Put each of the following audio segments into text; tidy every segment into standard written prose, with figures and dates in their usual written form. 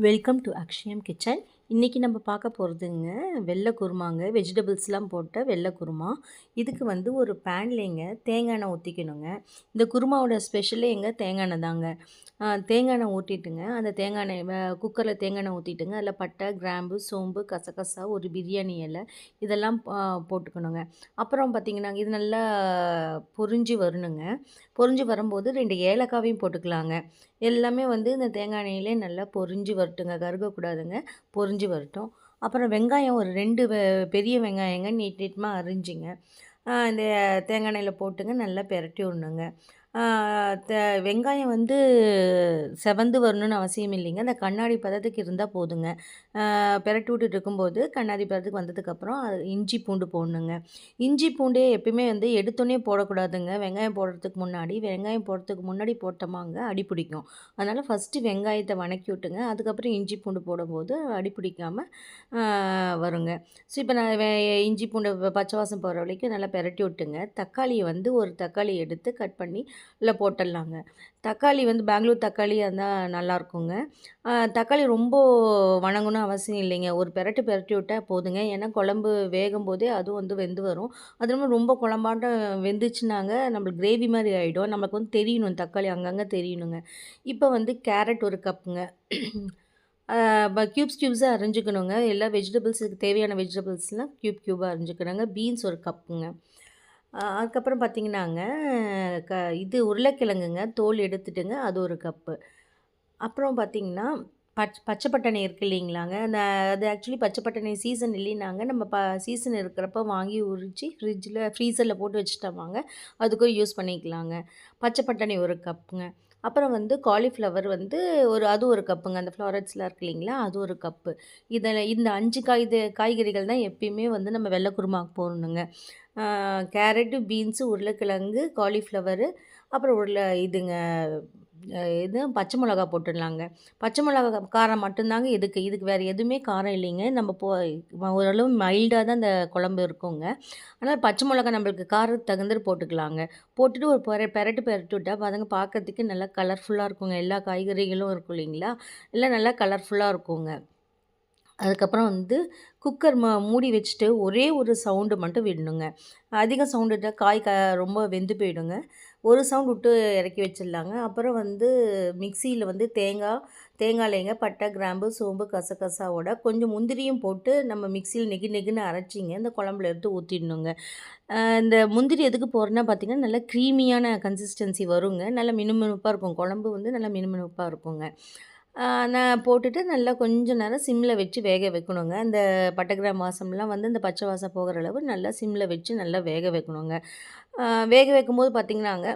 Welcome to Akshayam kitchen. இன்றைக்கி நம்ம பார்க்க போகிறதுங்க வெள்ளை குருமாங்க. வெஜிடபிள்ஸ்லாம் போட்ட வெள்ளை குருமா. இதுக்கு வந்து ஒரு பேன்லேங்க தேங்காய் எண்ணெய் ஊற்றிக்கணுங்க. இந்த குருமாவோட ஸ்பெஷலே தேங்காய் எண்ணெய் தாங்க. தேங்காய் எண்ணெய் ஊற்றிட்டுங்க, அந்த தேங்காய் எண்ணெய் குக்கரில் தேங்காய் எண்ணெய் ஊற்றிட்டுங்க, அதில் பட்டை, கிராம்பு, சோம்பு, கசகசா, ஒரு பிரியாணி இலை இதெல்லாம் போட்டுக்கணுங்க. அப்புறம் பார்த்திங்கன்னா இது நல்லா பொரிஞ்சு வரணுங்க. பொரிஞ்சு வரும்போது 2 ஏலக்காவையும் போட்டுக்கலாங்க. எல்லாமே இந்த தேங்காய் எண்ணெயிலே நல்லா பொரிஞ்சு வரட்டுங்க, கருகக்கூடாதுங்க, பொரிஞ்சு வரட்டும். அப்புறம் வெங்காயம் ஒரு 2 பெரிய வெங்காயங்க நீட் நீட்டமாக அரிஞ்சிங்க இந்த தேங்காய் எண்ணெயில் போட்டுங்க நல்லா பெரட்டி விடணுங்க. வெங்காயம் செவந்து வரணும்னு அவசியம் இல்லைங்க. அந்த கண்ணாடி பதத்துக்கு இருந்தால் போதுங்க. பெரட்டி விட்டுட்டு இருக்கும்போது கண்ணாடி பதத்துக்கு வந்ததுக்கப்புறம் இஞ்சி பூண்டு போடணுங்க. இஞ்சி பூண்டே எப்பயுமே எடுத்தோடனே போடக்கூடாதுங்க. வெங்காயம் போடுறதுக்கு முன்னாடி போட்டோமாங்க அடி பிடிக்கும். அதனால் ஃபஸ்ட்டு வெங்காயத்தை வணக்கி விட்டுங்க, அதுக்கப்புறம் இஞ்சி பூண்டு போடும்போது அடி பிடிக்காமல் வருங்க. ஸோ இப்போ நான் இஞ்சி பூண்டு பச்சை வாசம் போகிற வரைக்கும் நல்லா பெரட்டி விட்டுங்க. தக்காளியை ஒரு தக்காளி எடுத்து கட் பண்ணி இல்லை போட்டுடலாங்க. தக்காளி பெங்களூர் தக்காளி இருந்தால் நல்லாயிருக்குங்க. தக்காளி ரொம்ப வணங்கணும் அவசியம் இல்லைங்க. ஒரு பெரட்டி விட்டால் போதுங்க. ஏன்னா குழம்பு வேகும் போதே அதுவும் வெந்து வரும். அது இல்லாமல் ரொம்ப குழம்பாட்டம் வெந்துச்சுனாங்க நம்மளுக்கு கிரேவி மாதிரி ஆகிடும். நமக்கு தெரியணும், தக்காளி அங்கங்கே தெரியணுங்க. இப்போ கேரட் ஒரு கப்புங்க. க்யூப்ஸாக அரிஞ்சிக்கணுங்க. எல்லா வெஜிடபிள்ஸுக்கு தேவையான வெஜிடபிள்ஸ்லாம் க்யூபாக அரிஞ்சிக்கணுங்க. பீன்ஸ் ஒரு கப்புங்க. அதுக்கப்புறம் பார்த்திங்கன்னாங்க இது உருளைக்கிழங்குங்க, தோல் எடுத்துட்டுங்க, அது ஒரு கப்பு. அப்புறம் பார்த்திங்கன்னா பச்சை பட்டாணி இருக்குது இல்லைங்களாங்க. அது ஆக்சுவலி பச்சை பட்டாணி சீசன் இல்லைனாங்க நம்ம சீசன் இருக்கிறப்ப வாங்கி உரித்து ஃப்ரீசரில் போட்டு வச்சுட்டோமாங்க, அதுக்கும் யூஸ் பண்ணிக்கலாங்க. பச்சை பட்டாணி ஒரு கப்புங்க. அப்புறம் காலிஃப்ளவர் அது ஒரு கப்புங்க. அந்த ஃப்ளாரட்ஸ்லாம் இருக்குது இல்லைங்களா, அது ஒரு கப்பு. இந்த 5 காய்கறிகள் தான் எப்பயுமே நம்ம வெள்ளை குருமாவுக்கு போடணுங்க. கேரட்டு, பீன்ஸு, உருளைக்கிழங்கு, காலிஃப்ளவரு, அப்புறம் பச்சை மிளகா போட்டுடலாங்க. பச்சை மிளகா காரம் மட்டும்தாங்க இதுக்கு வேறு எதுவுமே காரம் இல்லைங்க. நம்ம ஓரளவு மைல்டாக தான் இந்த குழம்பு இருக்குங்க. ஆனால் பச்சை மிளகா நம்மளுக்கு காரத்துக்கு தகுந்தது போட்டுக்கலாங்க. போட்டுட்டு ஒரு பெரட்டு விட்டால் பார்க்கறதுக்கு நல்லா கலர்ஃபுல்லாக இருக்குங்க. எல்லா காய்கறிகளும் இருக்கும் இல்லைங்களா, எல்லாம் நல்லா கலர்ஃபுல்லாக இருக்குங்க. அதுக்கப்புறம் குக்கர் மூடி வச்சுட்டு ஒரே ஒரு சவுண்டு மட்டும் விடணுங்க. அதிக சவுண்டு விட்டால் காய் ரொம்ப வெந்து போயிடுங்க. ஒரு சவுண்ட் விட்டு இறக்கி வச்சிடலாங்க. அப்புறம் மிக்சியில் தேங்காய்லேங்க பட்டை, கிராம்பு, சோம்பு, கசகசாவோட கொஞ்சம் முந்திரியும் போட்டு நம்ம மிக்சியில் நெகுன்னு அரைச்சிங்க இந்த குழம்புல எடுத்து ஊற்றிடணுங்க. இந்த முந்திரி எதுக்கு போடுறேன்னா பார்த்திங்கன்னா நல்லா க்ரீமியான கன்சிஸ்டன்சி வருங்க. நல்லா மினுமினுப்பாக இருக்கும் குழம்பு, நல்லா மினுமினுப்பாக இருக்குங்க. நான் போட்டுட்டு நல்லா கொஞ்சம் நேரம் சிம்மில் வச்சு வேக வைக்கணுங்க. அந்த பட்டை, கிராம்பு வாசம்லாம் இந்த பச்சை வாசம் போகிற அளவு நல்லா சிம்மில் வச்சு நல்லா வேக வைக்கணுங்க. வேக வைக்கும்போது பார்த்திங்கன்னாங்க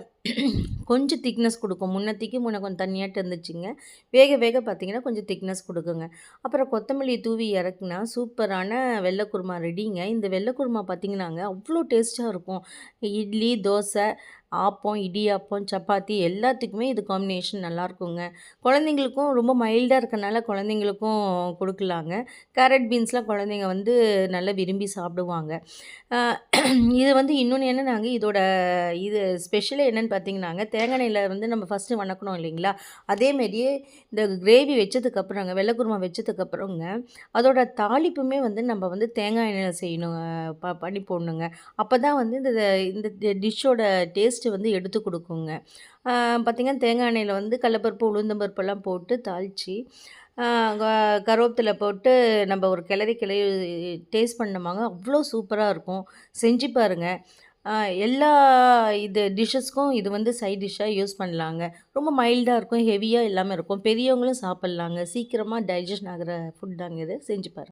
கொஞ்சம் திக்னஸ் கொடுக்கும். முன்ன கொஞ்சம் தண்ணியாட்டு இருந்துச்சுங்க. வேக பார்த்திங்கன்னா கொஞ்சம் திக்னஸ் கொடுக்குங்க. அப்புறம் கொத்தமல்லி தூவி இறக்குனா சூப்பரான வெள்ளை குருமா ரெடிங்க. இந்த வெள்ளை குருமா பார்த்திங்கன்னாங்க அவ்வளோ டேஸ்ட்டாக இருக்கும். இட்லி, தோசை, ஆப்பம், இடியாப்பம், சப்பாத்தி எல்லாத்துக்குமே இது காம்பினேஷன் நல்லாயிருக்குங்க. குழந்தைங்களுக்கும் ரொம்ப மைல்டாக இருக்கனால குழந்தைங்களுக்கும் கொடுக்கலாங்க. கேரட், பீன்ஸ்லாம் குழந்தைங்க நல்லா விரும்பி சாப்பிடுவாங்க. இது இன்னொன்று என்னன்னாங்க, இது ஸ்பெஷலே என்னென்னு பார்த்தீங்கன்னாங்க, தேங்காய் எண்ணெயில் நம்ம ஃபஸ்ட்டு வணக்கணும் இல்லைங்களா, அதேமாரியே இந்த கிரேவி வச்சதுக்கப்புறங்க, வெள்ளை குருமா வச்சதுக்கப்புறங்க அதோட தாளிப்புமே நம்ம தேங்காய் எண்ணெயில் செய்யணும், பண்ணி போடணுங்க. அப்போ தான் இந்த டிஷ்ஷோட டேஸ்ட்டு எடுத்து கொடுக்குங்க. பார்த்திங்கன்னா தேங்காய் எண்ணெயில் கடலப்பருப்பு, உளுந்தம்பருப்பெல்லாம் போட்டு தாளித்து கருவேப்பிலை போட்டு நம்ம ஒரு கிளறி டேஸ்ட் பண்ணோமாங்க, அவ்வளோ சூப்பராக இருக்கும். செஞ்சு பாருங்கள். எல்லா டிஷ்ஷஸ்க்கும் இது சைட் டிஷ்ஷாக யூஸ் பண்ணலாங்க. ரொம்ப மைல்டாக இருக்கும், ஹெவியாக இல்லாமல் இருக்கும். பெரியவங்களும் சாப்பிட்லாங்க. சீக்கிரமாக டைஜஷன் ஆகிற ஃபுட் தாங்க இது. செஞ்சு பாருங்கள்.